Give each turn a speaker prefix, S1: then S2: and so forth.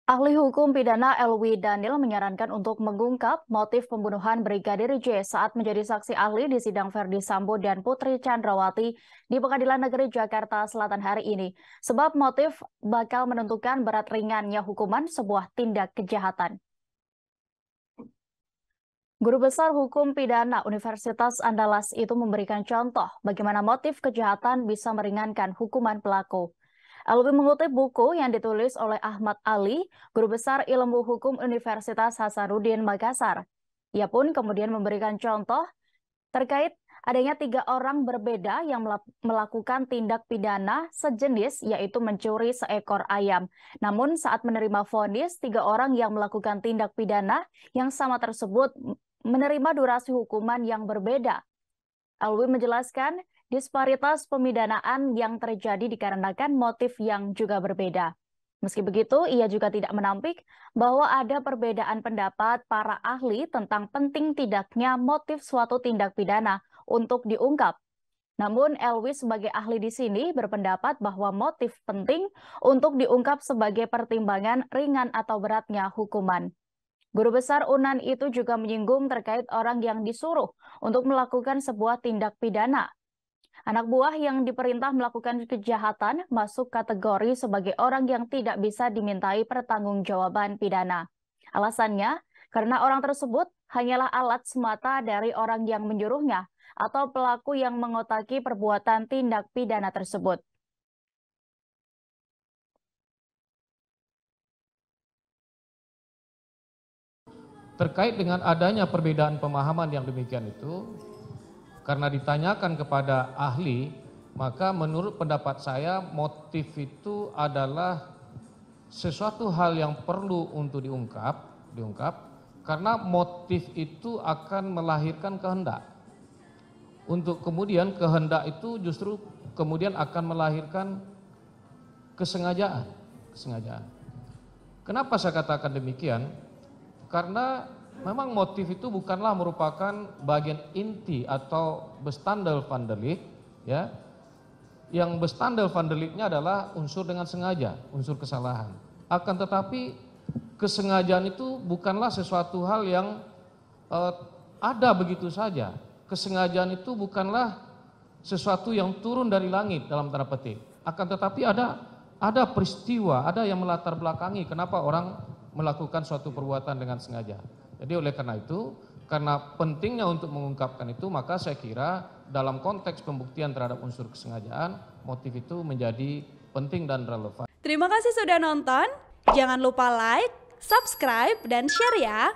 S1: Ahli hukum pidana Elwi Daniel menyarankan untuk mengungkap motif pembunuhan Brigadir J saat menjadi saksi ahli di sidang Verdi Sambo dan Putri Chandrawati di Pengadilan Negeri Jakarta Selatan hari ini. Sebab motif bakal menentukan berat ringannya hukuman sebuah tindak kejahatan. Guru Besar Hukum Pidana Universitas Andalas itu memberikan contoh bagaimana motif kejahatan bisa meringankan hukuman pelaku. Elwi mengutip buku yang ditulis oleh Ahmad Ali, Guru Besar Ilmu Hukum Universitas Hasanuddin Makassar. Ia pun kemudian memberikan contoh terkait adanya 3 orang berbeda yang melakukan tindak pidana sejenis, yaitu mencuri seekor ayam. Namun saat menerima vonis, 3 orang yang melakukan tindak pidana yang sama tersebut menerima durasi hukuman yang berbeda. Elwi menjelaskan, disparitas pemidanaan yang terjadi dikarenakan motif yang juga berbeda. Meski begitu, ia juga tidak menampik bahwa ada perbedaan pendapat para ahli tentang penting tidaknya motif suatu tindak pidana untuk diungkap. Namun, Elwi sebagai ahli di sini berpendapat bahwa motif penting untuk diungkap sebagai pertimbangan ringan atau beratnya hukuman. Guru Besar UNAN itu juga menyinggung terkait orang yang disuruh untuk melakukan sebuah tindak pidana. Anak buah yang diperintah melakukan kejahatan masuk kategori sebagai orang yang tidak bisa dimintai pertanggungjawaban pidana. Alasannya, karena orang tersebut hanyalah alat semata dari orang yang menyuruhnya atau pelaku yang mengotaki perbuatan tindak pidana tersebut.
S2: Terkait dengan adanya perbedaan pemahaman yang demikian itu, karena ditanyakan kepada ahli, maka menurut pendapat saya motif itu adalah sesuatu hal yang perlu untuk diungkap, karena motif itu akan melahirkan kehendak. Untuk kemudian kehendak itu justru kemudian akan melahirkan kesengajaan. Kenapa saya katakan demikian? Karena memang motif itu bukanlah merupakan bagian inti atau bestandel van delik, ya. Yang bestandel van deliknya adalah unsur dengan sengaja, unsur kesalahan. Akan tetapi kesengajaan itu bukanlah sesuatu hal yang ada begitu saja. Kesengajaan itu bukanlah sesuatu yang turun dari langit dalam tanda petik. Akan tetapi ada peristiwa, ada yang melatar belakangi kenapa orang melakukan suatu perbuatan dengan sengaja. Jadi oleh karena itu, karena pentingnya untuk mengungkapkan itu, maka saya kira dalam konteks pembuktian terhadap unsur kesengajaan, motif itu menjadi penting dan relevan.
S3: Terima kasih sudah nonton. Jangan lupa like, subscribe, dan share ya.